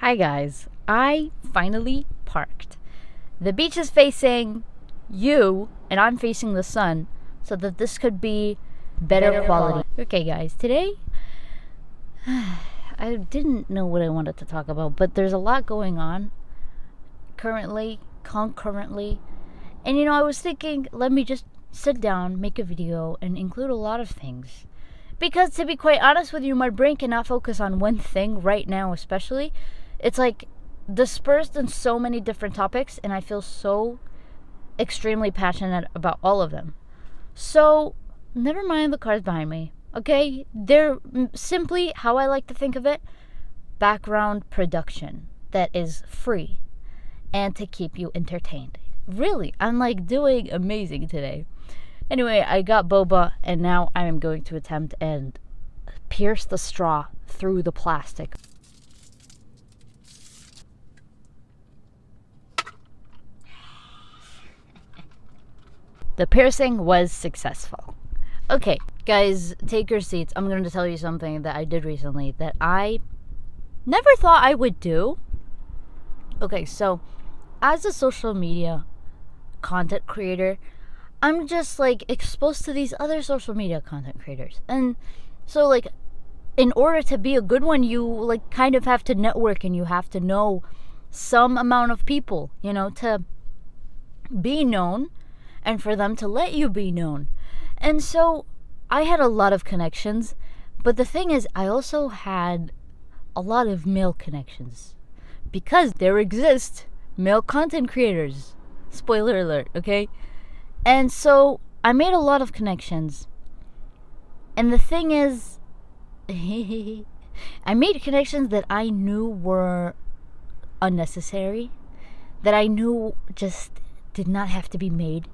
Hi guys, I finally parked. The beach is facing you and I'm facing the sun so that this could be better quality. Okay guys, today I didn't know what I wanted to talk about, but there's a lot going on concurrently. And I was thinking, let me just sit down, make a video, and include a lot of things. Because to be quite honest with you, my brain cannot focus on one thing right now, especially. It's like dispersed in so many different topics, and I feel so extremely passionate about all of them. So, never mind the cars behind me, okay? They're simply, how I like to think of it, background production that is free and to keep you entertained. Really, I'm like doing amazing today. Anyway, I got boba, and now I am going to attempt and pierce the straw through the plastic. The piercing was successful. Okay, guys, take your seats. I'm going to tell you something that I did recently that I never thought I would do. Okay, so as a social media content creator, I'm just like exposed to these other social media content creators. And so like in order to be a good one, you like kind of have to network and you have to know some amount of people, to be known and for them to let you be known. And so I had a lot of connections, but the thing is I also had a lot of male connections because there exist male content creators. Spoiler alert, okay? And so I made a lot of connections. And the thing is, I made connections that I knew were unnecessary, that I knew just did not have to be made,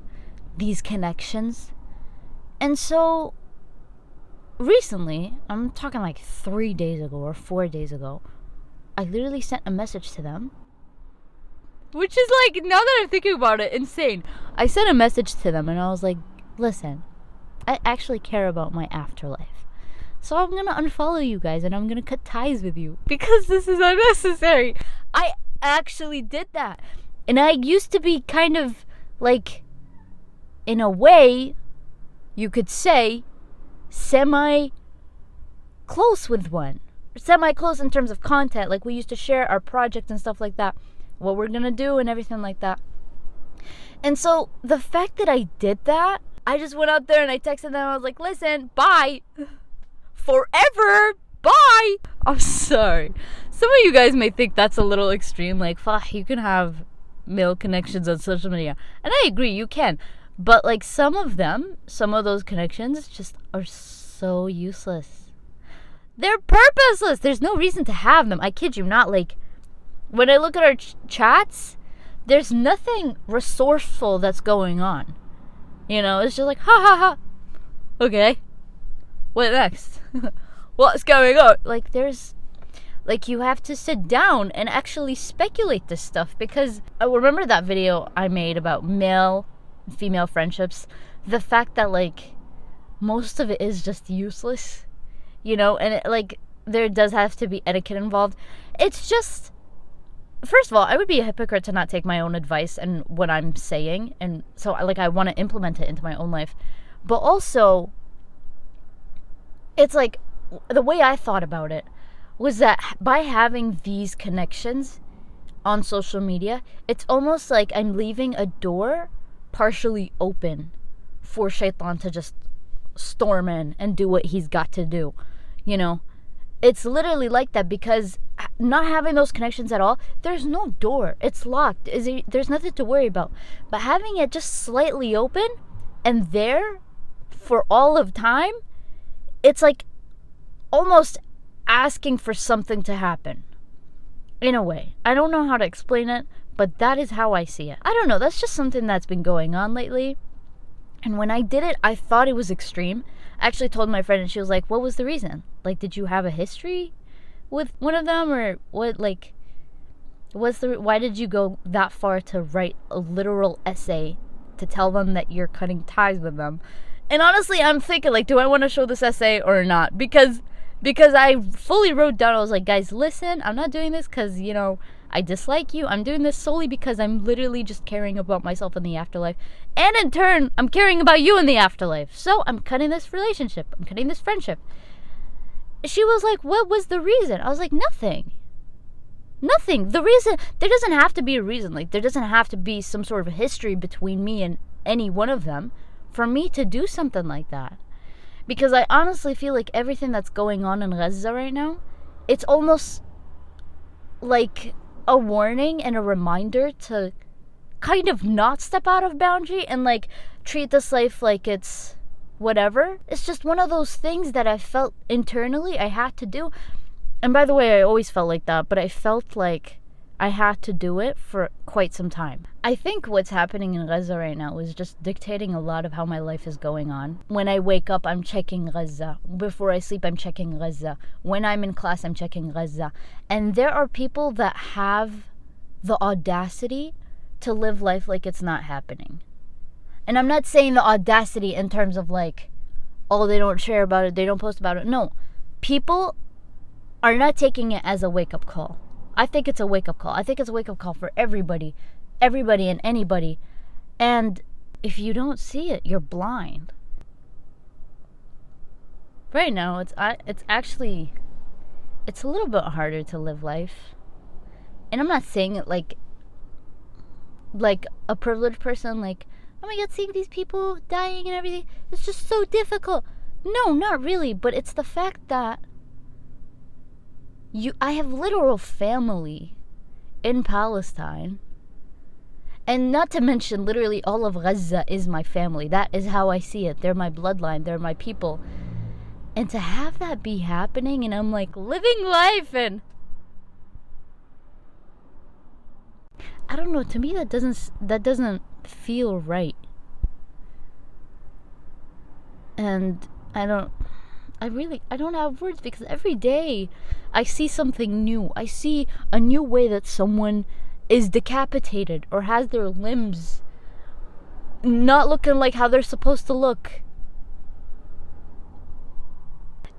these connections. And so recently, I'm talking like 3 days ago or 4 days ago, I literally sent a message to them. Which is like, now that I'm thinking about it, insane. I sent a message to them and I was like, listen, I actually care about my afterlife. So I'm going to unfollow you guys and I'm going to cut ties with you because this is unnecessary. I actually did that. And I used to be kind of like, in a way, you could say, semi-close with one. Semi-close in terms of content. Like we used to share our projects and stuff like that. What we're gonna do and everything like that. And so the fact that I did that, I just went out there and I texted them. I was like, listen, bye. Forever. Bye. I'm sorry. Some of you guys may think that's a little extreme. Like, fuck, you can have male connections on social media. And I agree, you can. But like some of those connections just are so useless. They're purposeless. There's no reason to have them. I kid you not. Like, when I look at our chats, there's nothing resourceful that's going on. It's just like, ha ha ha. Okay. What next? What's going on? Like, you have to sit down and actually speculate this stuff. Because I remember that video I made about male and female friendships. The fact that, like, most of it is just useless. And there does have to be etiquette involved. It's just... First of all, I would be a hypocrite to not take my own advice and what I'm saying. And so, I want to implement it into my own life. But also, it's like, the way I thought about it was that by having these connections on social media, it's almost like I'm leaving a door partially open for Shaitan to just storm in and do what he's got to do. It's literally like that because not having those connections at all, there's no door. It's locked. There's nothing to worry about. But having it just slightly open and there for all of time, it's like almost asking for something to happen. In a way. I don't know how to explain it, but that is how I see it. I don't know. That's just something that's been going on lately. And when I did it, I thought it was extreme. I actually told my friend and she was like, what was the reason? Like, did you have a history with one of them or what? Like, why did you go that far to write a literal essay to tell them that you're cutting ties with them? And honestly, I'm thinking, like, do I want to show this essay or not? Because Because I fully wrote down, I was like, guys, listen, I'm not doing this because, I dislike you. I'm doing this solely because I'm literally just caring about myself in the afterlife. And in turn, I'm caring about you in the afterlife. So I'm cutting this relationship. I'm cutting this friendship. She was like, what was the reason? I was like, nothing. Nothing. The reason, there doesn't have to be a reason. Like, there doesn't have to be some sort of history between me and any one of them for me to do something like that. Because I honestly feel like everything that's going on in Gaza right now, it's almost like a warning and a reminder to kind of not step out of boundary and like treat this life like it's whatever. It's just one of those things that I felt internally I had to do. And by the way, I always felt like that, but I felt like I had to do it for quite some time. I think what's happening in Gaza right now is just dictating a lot of how my life is going on. When I wake up, I'm checking Gaza. Before I sleep, I'm checking Gaza. When I'm in class, I'm checking Gaza. And there are people that have the audacity to live life like it's not happening. And I'm not saying the audacity in terms of like, oh, they don't share about it, they don't post about it. No, people are not taking it as a wake-up call. I think it's a wake-up call. I think it's a wake-up call for everybody and anybody. And if you don't see it, you're blind. Right now, it's actually a little bit harder to live life. And I'm not saying it like a privileged person, like, oh my God, seeing these people dying and everything, it's just so difficult. No, not really. But it's the fact that I have literal family in Palestine. And not to mention, literally all of Gaza is my family. That is how I see it. They're my bloodline. They're my people. And to have that be happening, and I'm like living life, and I don't know, to me that doesn't feel right. And I don't have words, because every day I see something new. I see a new way that someone is decapitated or has their limbs not looking like how they're supposed to look.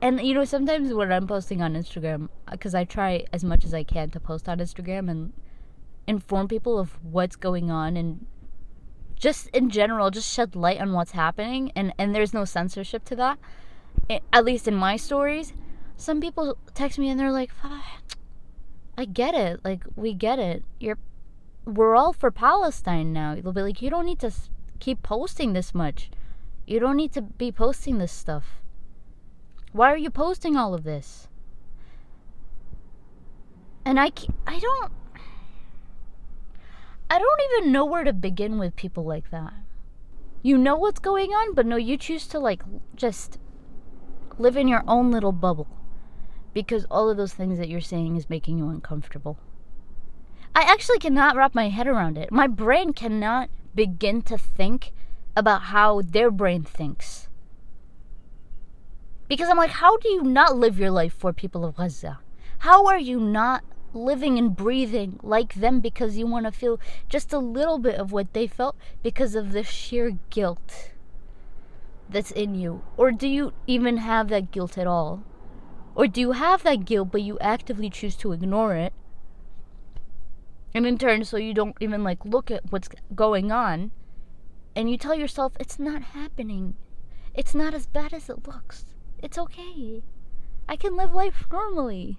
And sometimes when I'm posting on Instagram, because I try as much as I can to post on Instagram and inform people of what's going on, and just in general, just shed light on what's happening, and there's no censorship to that. At least in my stories, some people text me and they're like, I get it. Like, we get it. We're all for Palestine now. They'll be like, you don't need to keep posting this much. You don't need to be posting this stuff. Why are you posting all of this? And I don't even know where to begin with people like that. You know what's going on, but no, you choose to like just live in your own little bubble, because all of those things that you're saying is making you uncomfortable. I actually cannot wrap my head around it. My brain cannot begin to think about how their brain thinks. Because I'm like, how do you not live your life for people of Gaza? How are you not living and breathing like them because you want to feel just a little bit of what they felt because of the sheer guilt that's in you? Or do you even have that guilt at all? Or do you have that guilt but you actively choose to ignore it? And in turn, so you don't even like look at what's going on, and you tell yourself it's not happening. It's not as bad as it looks. It's okay. I can live life normally.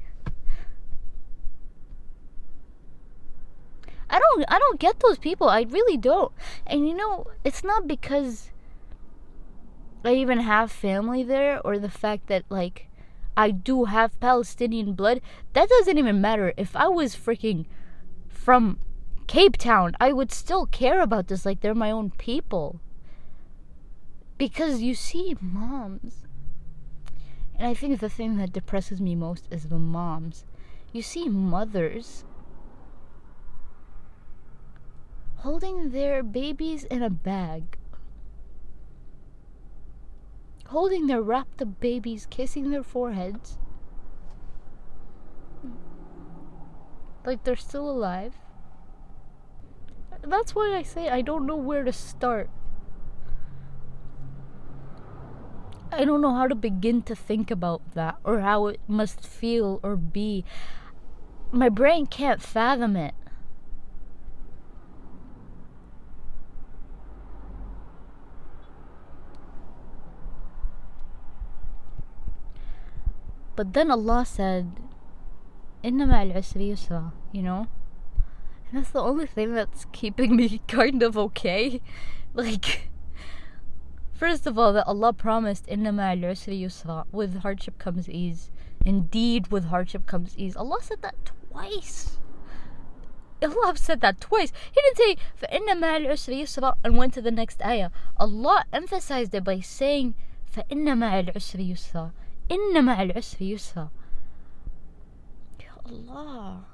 I don't get those people. I really don't. And it's not because I even have family there, or the fact that like I do have Palestinian blood. That doesn't even matter. If I was freaking from Cape Town, I would still care about this like they're my own people. Because you see moms, and I think the thing that depresses me most is the moms. You see mothers holding their babies in a bag, holding their wrapped up babies, kissing their foreheads like they're still alive. That's why I say I don't know where to start. I don't know how to begin to think about that, or how it must feel or be. My brain can't fathom it. But then Allah said, "Inna ma'al usri yusra," you know? And that's the only thing that's keeping me kind of okay. Like, first of all, that Allah promised, "Inna ma'al usri yusra," with hardship comes ease. Indeed, with hardship comes ease. Allah said that twice. Allah said that twice. He didn't say, فَإِنَّ مَعَ الْعُسْرِ يُسْرًا, and went to the next ayah. Allah emphasized it by saying, فَإِنَّ مَعَ الْعُسْرِ يُسْرًا. إِنَّ مَعَ الْعُسْرِ يُسْرًا. Ya Allah.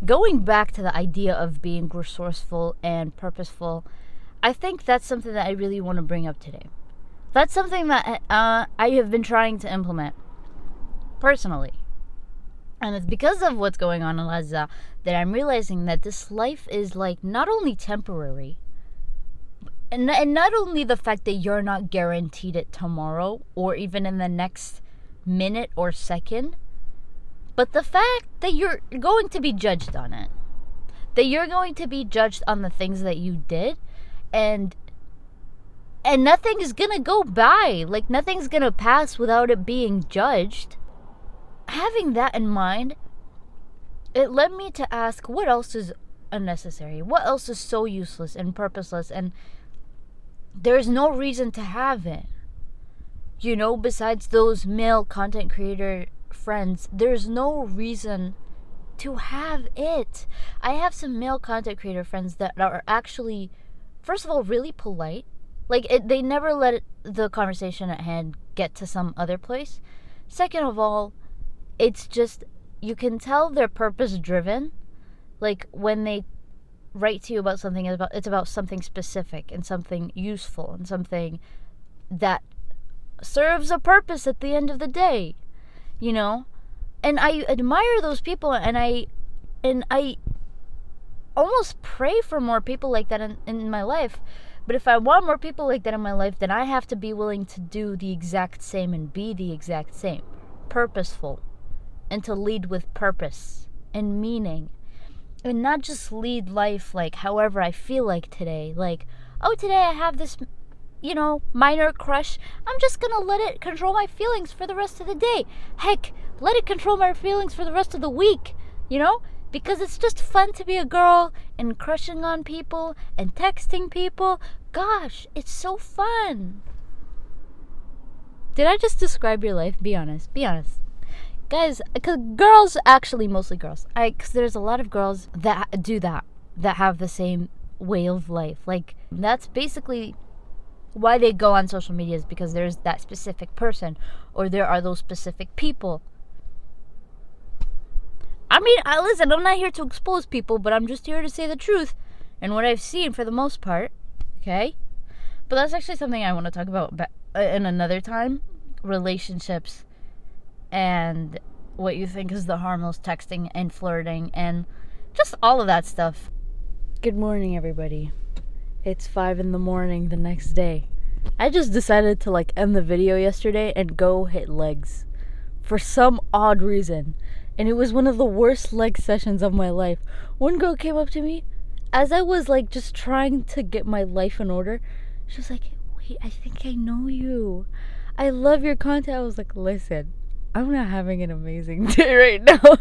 Going back to the idea of being resourceful and purposeful, I think that's something that I really want to bring up today. That's something that I have been trying to implement personally. And it's because of what's going on in Gaza that I'm realizing that this life is like not only temporary, and not only the fact that you're not guaranteed it tomorrow or even in the next minute or second, but the fact that you're going to be judged on it. That you're going to be judged on the things that you did, and nothing is gonna go by. Like, nothing's gonna pass without it being judged. Having that in mind, it led me to ask, what else is unnecessary? What else is so useless and purposeless, and there's no reason to have it? You know, besides those male content creator friends, there's no reason to have it. I have some male content creator friends that are actually, first of all, really polite. Like, they never let the conversation at hand get to some other place. Second of all, it's just, you can tell they're purpose driven. Like, when they write to you about something, it's about something specific and something useful and something that serves a purpose at the end of the day, you know? And I admire those people, and I almost pray for more people like that in my life. But if I want more people like that in my life, then I have to be willing to do the exact same and be the exact same. Purposeful. And to lead with purpose and meaning. And not just lead life like however I feel like today. Like, oh, today I have this, minor crush. I'm just gonna let it control my feelings for the rest of the day. Heck, let it control my feelings for the rest of the week, Because it's just fun to be a girl and crushing on people and texting people. Gosh, it's so fun. Did I just describe your life? Be honest. Be honest. Guys, because girls, actually mostly girls, because there's a lot of girls that do that have the same way of life. Like, that's basically why they go on social media, is because there's that specific person, or there are those specific people. I mean, listen, I'm not here to expose people, but I'm just here to say the truth and what I've seen for the most part, okay? But that's actually something I want to talk about in another time. Relationships. And what you think is the harmless texting and flirting and just all of that stuff. Good morning, everybody. It's 5 a.m. the next day. I just decided to end the video yesterday and go hit legs for some odd reason. And it was one of the worst leg sessions of my life. One girl came up to me as I was just trying to get my life in order. She was like, "Wait, I think I know you. I love your content." I was like, "Listen, I'm not having an amazing day right now.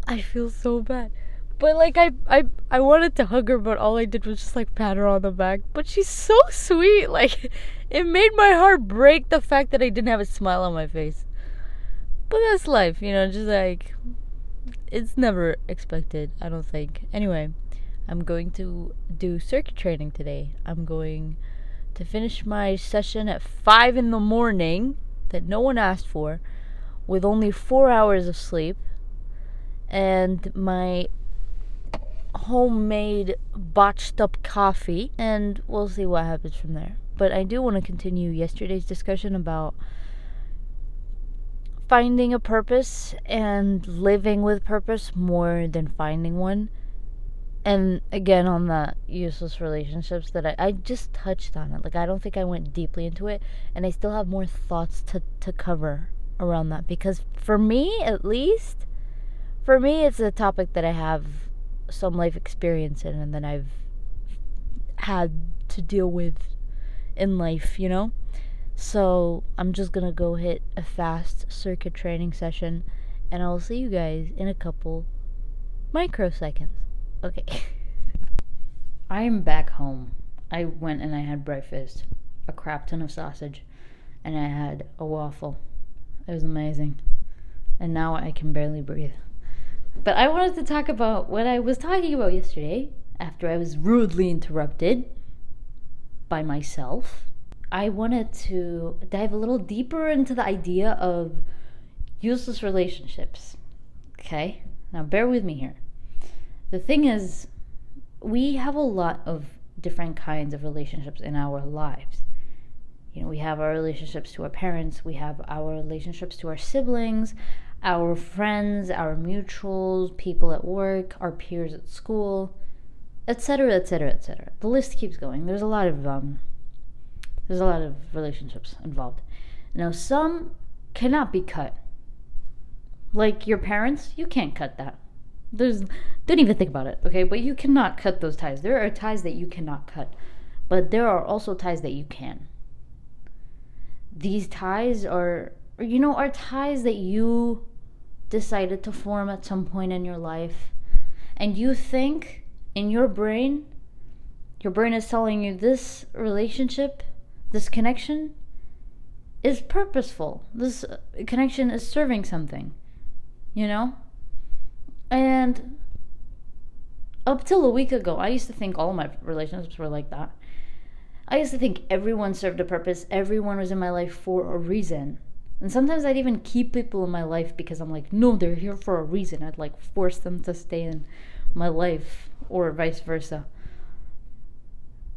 I feel so bad." But I wanted to hug her, but all I did was just pat her on the back. But she's so sweet. It made my heart break, the fact that I didn't have a smile on my face. But that's life, just it's never expected, I don't think. Anyway, I'm going to do circuit training today. I'm going to finish my session at 5 a.m. that no one asked for, with only 4 hours of sleep, and my homemade botched up coffee, and we'll see what happens from there. But I do want to continue yesterday's discussion about finding a purpose and living with purpose more than finding one. And again, on the useless relationships, that I just touched on it. Like, I don't think I went deeply into it, and I still have more thoughts to cover around that, because for me, at least, it's a topic that I have some life experience in, and that I've had to deal with in life, So I'm just gonna go hit a fast circuit training session, and I'll see you guys in a couple microseconds. Okay. I am back home. I went and I had breakfast, a crap ton of sausage, and I had a waffle. It was amazing. And now I can barely breathe. But I wanted to talk about what I was talking about yesterday, after I was rudely interrupted by myself. I wanted to dive a little deeper into the idea of useless relationships. Okay? Now bear with me here. The thing is, we have a lot of different kinds of relationships in our lives. We have our relationships to our parents, we have our relationships to our siblings, our friends, our mutuals, people at work, our peers at school, etc., etc., etc. The list keeps going. There's a lot of relationships involved. Now, some cannot be cut. Like your parents, you can't cut that. Don't even think about it, okay? But you cannot cut those ties. There are ties that you cannot cut, but there are also ties that you can. These ties are ties that you decided to form at some point in your life, and you think in your brain is telling you this relationship, this connection is purposeful. This connection is serving something, And up till a week ago, I used to think all of my relationships were like that. I used to think everyone served a purpose. Everyone was in my life for a reason. And sometimes I'd even keep people in my life because I'm like, no, they're here for a reason. I'd like force them to stay in my life, or vice versa.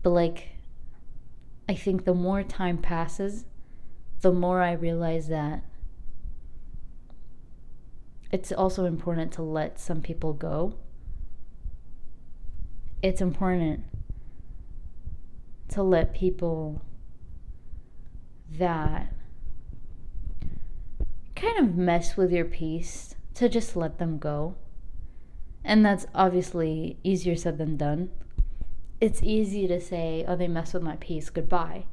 But like, I think the more time passes, the more I realize that it's also important to let some people go. It's important to let people that kind of mess with your peace, to just let them go. And that's obviously easier said than done. It's easy to say, oh, they mess with my peace, goodbye.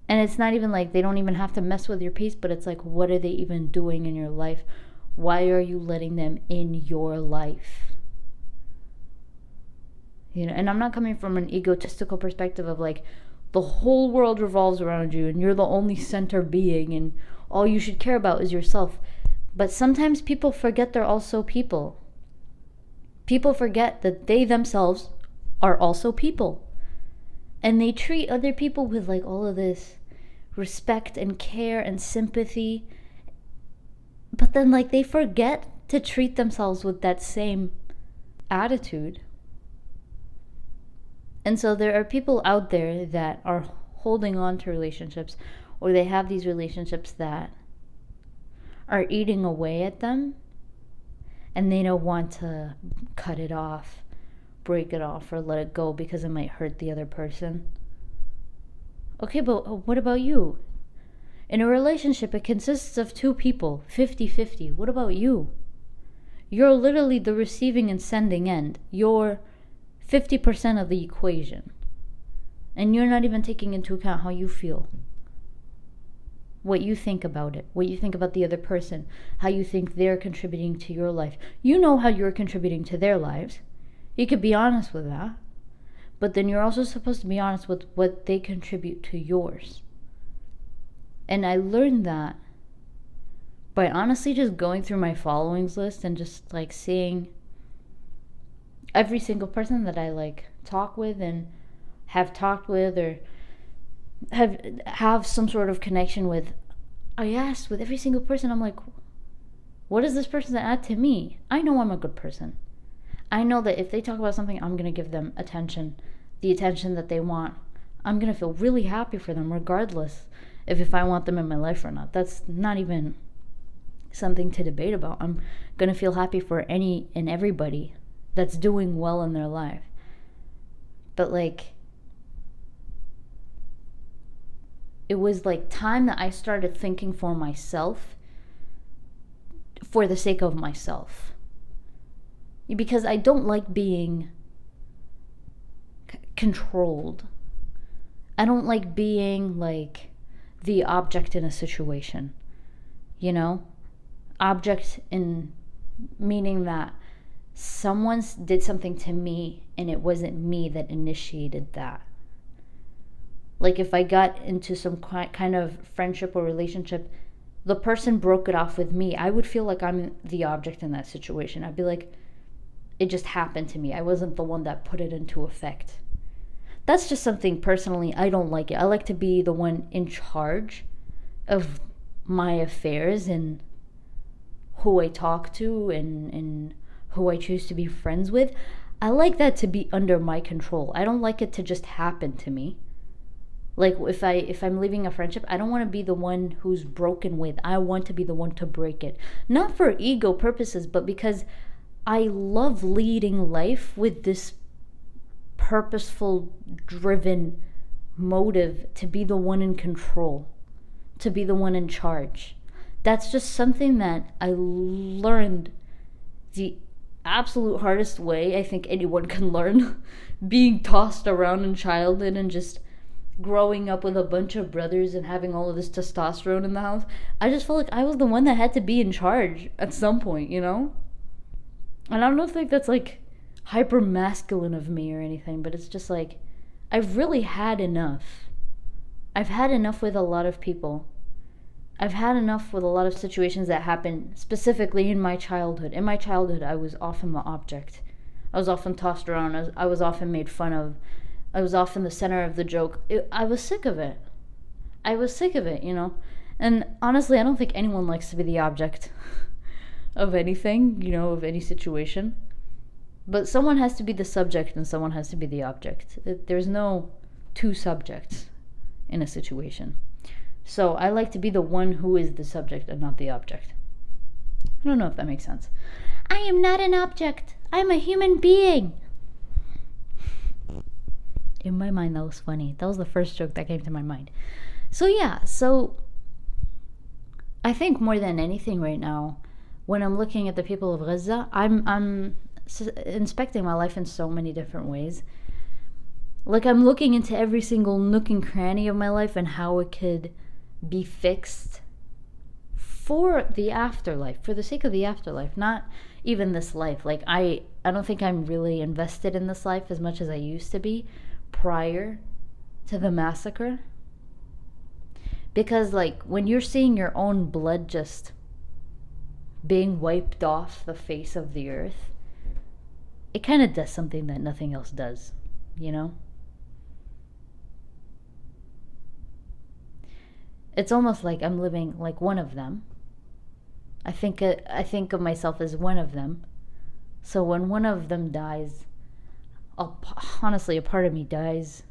And it's not even like they don't even have to mess with your peace, but it's like, what are they even doing in your life? Why are you letting them in your life? And I'm not coming from an egotistical perspective of like, the whole world revolves around you and you're the only center being and all you should care about is yourself. But sometimes people forget they're also people. People forget that they themselves are also people. And they treat other people with like all of this respect and care and sympathy. But then like they forget to treat themselves with that same attitude. And so there are people out there that are holding on to relationships, or they have these relationships that are eating away at them, and they don't want to cut it off, break it off, or let it go because it might hurt the other person. Okay, but what about you? In a relationship, it consists of two people, 50-50. What about you? You're literally the receiving and sending end. You're 50% of the equation. And you're not even taking into account how you feel. What you think about it. What you think about the other person. How you think they're contributing to your life. You know how you're contributing to their lives. You could be honest with that. But then you're also supposed to be honest with what they contribute to yours. And I learned that by honestly just going through my followings list and just like seeing every single person that I like talk with and have talked with or have some sort of connection with. I asked with every single person, I'm like, what does this person add to me? I know I'm a good person. I know that if they talk about something, I'm going to give them attention, the attention that they want. I'm going to feel really happy for them regardless if I want them in my life or not. That's not even something to debate about. I'm going to feel happy for any and everybody that's doing well in their life. But like, it was like time that I started thinking for myself, for the sake of myself. Because I don't like being controlled. I don't like being like the object in a situation. You know? Object in meaning that someone did something to me and it wasn't me that initiated that. Like if I got into some kind of friendship or relationship, the person broke it off with me, I would feel like I'm the object in that situation. I'd be like, it just happened to me. I wasn't the one that put it into effect. That's just something personally, I don't like it. I like to be the one in charge of my affairs and who I talk to and who I choose to be friends with. I like that to be under my control. I don't like it to just happen to me. Like if I'm leaving a friendship, I don't want to be the one who's broken with. I want to be the one to break it. Not for ego purposes, but because I love leading life with this purposeful, driven motive to be the one in control, to be the one in charge. That's just something that I learned the absolute hardest way I think anyone can learn. Being tossed around in childhood and just growing up with a bunch of brothers and having all of this testosterone in the house. I just felt like I was the one that had to be in charge at some point, you know? And I don't think that's like hyper masculine of me or anything, but it's just like I've really had enough. I've had enough with a lot of people. I've had enough with a lot of situations that happened specifically in my childhood. In my childhood, I was often the object. I was often tossed around. I was often made fun of. I was often the center of the joke. I was sick of it. I was sick of it, you know? And honestly, I don't think anyone likes to be the object of anything, you know, of any situation. But someone has to be the subject and someone has to be the object. There's no two subjects in a situation. So I like to be the one who is the subject and not the object. I don't know if that makes sense. I am not an object. I'm a human being. In my mind, that was funny. That was the first joke that came to my mind. So yeah, so I think more than anything right now, when I'm looking at the people of Gaza, I'm inspecting my life in so many different ways. Like I'm looking into every single nook and cranny of my life and how it could be fixed for the afterlife, for the sake of the afterlife, not even this life. Like I don't think I'm really invested in this life as much as I used to be prior to the massacre. Because like when you're seeing your own blood just being wiped off the face of the earth, it kind of does something that nothing else does, you know? It's almost like I'm living like one of them. I think of myself as one of them. So when one of them dies, honestly, a part of me dies,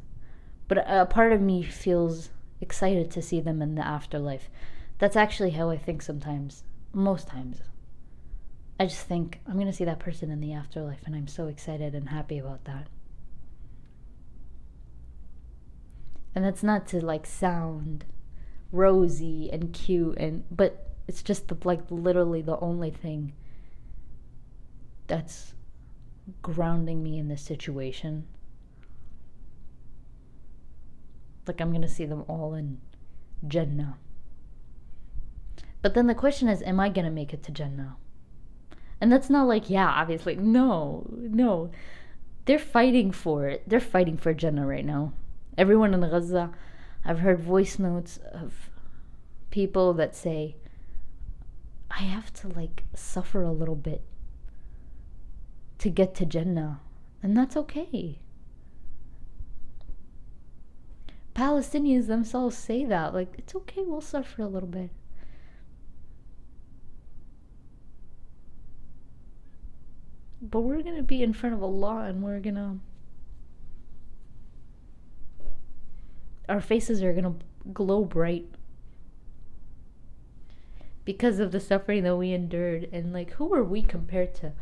but a part of me feels excited to see them in the afterlife. That's actually how I think sometimes, most times. I just think I'm going to see that person in the afterlife, and I'm so excited and happy about that. And that's not to like sound rosy and cute, but it's just like literally the only thing that's grounding me in this situation. Like I'm gonna see them all in Jannah. But then the question is, am I gonna make it to Jannah? And that's not like, yeah, obviously, no. They're fighting for it. They're fighting for Jannah right now. Everyone in Gaza, I've heard voice notes of people that say, I have to like suffer a little bit to get to Jannah. And that's okay. Palestinians themselves say that. Like, it's okay, we'll suffer a little bit. But we're going to be in front of Allah and our faces are going to glow bright because of the suffering that we endured. And like, who are we compared to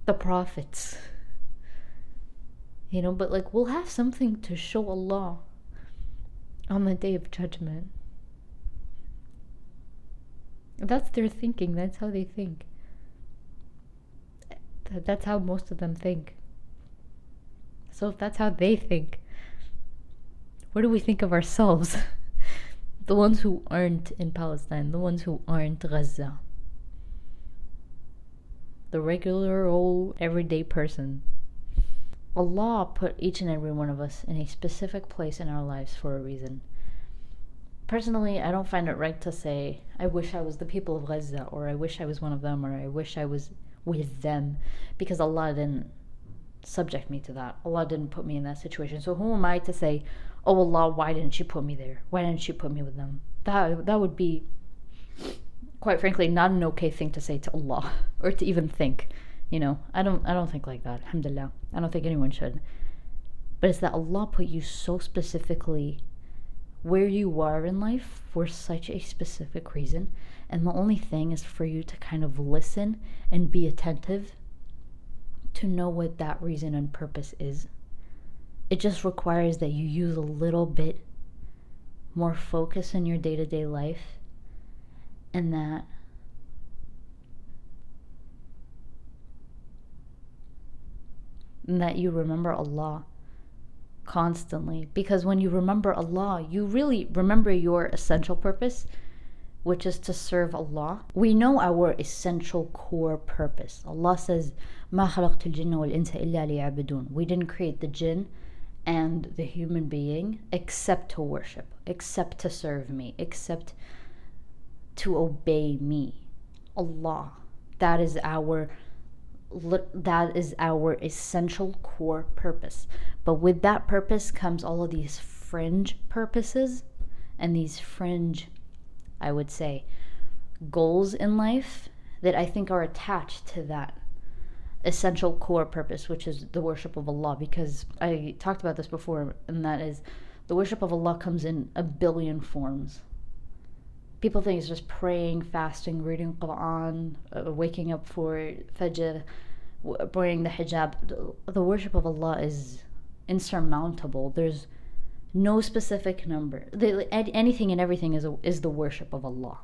the prophets, but like we'll have something to show Allah on the day of judgment. That's their thinking. That's how they think. That's how most of them think. So if that's how they think, what do we think of ourselves? The ones who aren't in Palestine, the ones who aren't Gaza. The regular old everyday person. Allah put each and every one of us in a specific place in our lives for a reason. Personally, I don't find it right to say, I wish I was the people of Gaza, or I wish I was one of them, or I wish I was with them, because Allah didn't subject me to that. Allah didn't put me in that situation. So who am I to say, oh Allah, why didn't you put me there? Why didn't you put me with them? That would be, quite frankly, not an okay thing to say to Allah, or to even think. I don't think like that. Alhamdulillah. I don't think anyone should. But it's that Allah put you so specifically where you are in life for such a specific reason, and the only thing is for you to kind of listen and be attentive to know what that reason and purpose is. It just requires that you use a little bit more focus in your day-to-day life, and that you remember Allah constantly. Because when you remember Allah, you really remember your essential purpose, which is to serve Allah. We know our essential core purpose. Allah says, مَا خَلَقْتُ الْجِنَّ وَالْإِنسَ إِلَّا لِيَعْبُدُونَ. We didn't create the jinn and the human being except to worship, except to serve me, except to obey me, Allah. That is our essential core purpose. But with that purpose comes all of these fringe purposes and these fringe, I would say, goals in life that I think are attached to that essential core purpose, which is the worship of Allah. Because I talked about this before, and that is, the worship of Allah comes in a billion forms. People think it's just praying, fasting, reading Quran, waking up for Fajr, wearing the hijab. The worship of Allah is insurmountable. There's no specific number. Anything and everything is the worship of Allah.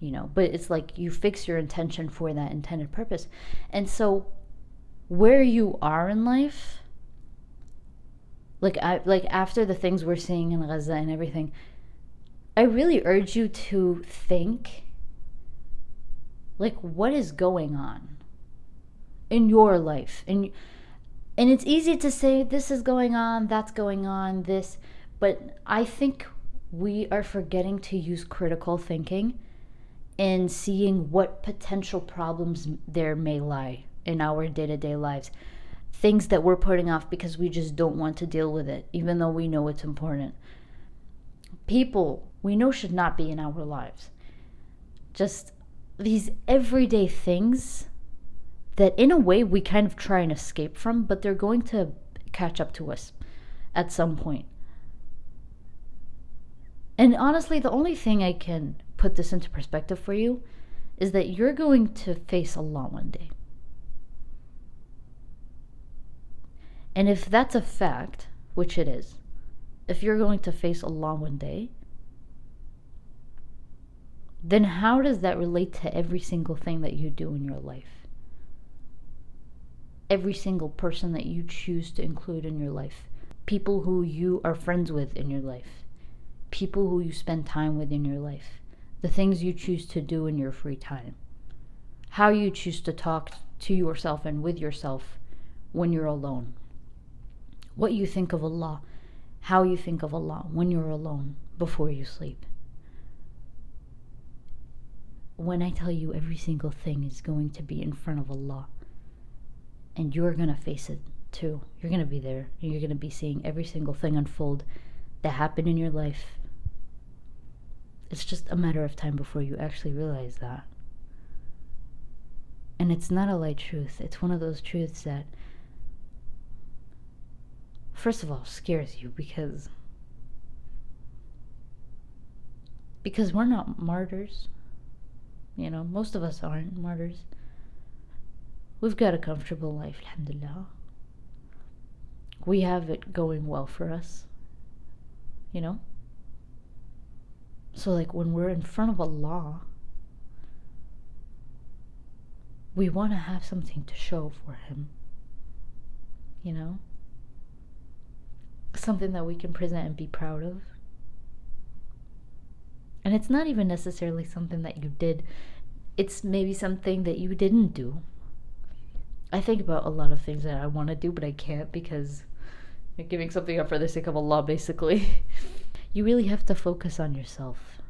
But it's like you fix your intention for that intended purpose. And so where you are in life, like after the things we're seeing in Gaza and everything, I really urge you to think, like, what is going on in your life? And it's easy to say, this is going on, that's going on, this, but I think we are forgetting to use critical thinking and seeing what potential problems there may lie in our day-to-day lives. Things that we're putting off because we just don't want to deal with it, even though we know it's important. People we know should not be in our lives. Just these everyday things that in a way we kind of try and escape from, but they're going to catch up to us at some point. And honestly, the only thing I can put this into perspective for you is that you're going to face Allah one day. And if that's a fact, which it is, if you're going to face Allah one day, then how does that relate to every single thing that you do in your life? Every single person that you choose to include in your life. People who you are friends with in your life. People who you spend time with in your life. The things you choose to do in your free time. How you choose to talk to yourself and with yourself when you're alone. What you think of Allah. How you think of Allah when you're alone before you sleep. When I tell you every single thing is going to be in front of Allah, and you're going to face it too. You're going to be there, and you're going to be seeing every single thing unfold that happened in your life. It's just a matter of time before you actually realize that. And it's not a light truth. It's one of those truths that, first of all, scares you because we're not martyrs. Most of us aren't martyrs. we've got a comfortable life, alhamdulillah. We have it going well for us, you know? So, like, when we're in front of Allah, we want to have something to show for Him, you know? Something that we can present and be proud of. And it's not even necessarily something that you did, it's maybe something that you didn't do. I think about a lot of things that I want to do, but I can't because you're giving something up for the sake of Allah, basically. You really have to focus on yourself.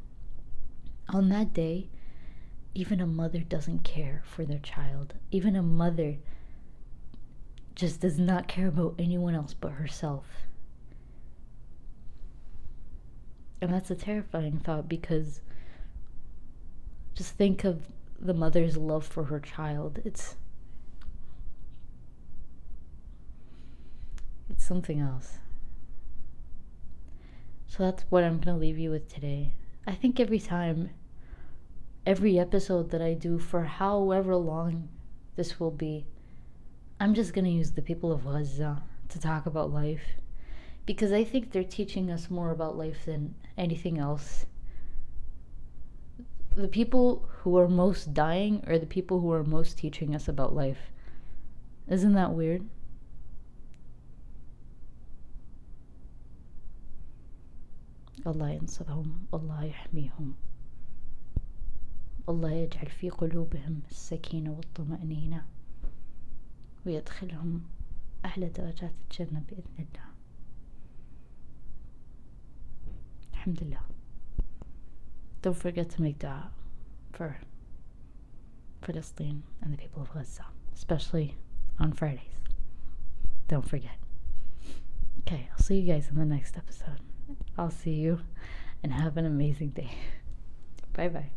On that day, even a mother doesn't care for their child. Even a mother just does not care about anyone else but herself. And that's a terrifying thought, because just think of the mother's love for her child. It's something else. So that's what I'm going to leave you with today. I think every episode that I do, for however long this will be, I'm just going to use the people of Gaza to talk about life, because I think they're teaching us more about life than anything else. The people who are most dying are the people who are most teaching us about life. Isn't that weird? Allah ينصرهم, Allah يحميهم, الله يجعل في قلوبهم السكينة والطمأنينة ويدخلهم أعلى درجات الجنة بإذن الله. Alhamdulillah. Don't forget to make dua for Palestine and the people of Gaza, especially on Fridays. Don't forget. Okay, I'll see you guys in the next episode. I'll see you, and have an amazing day. Bye bye.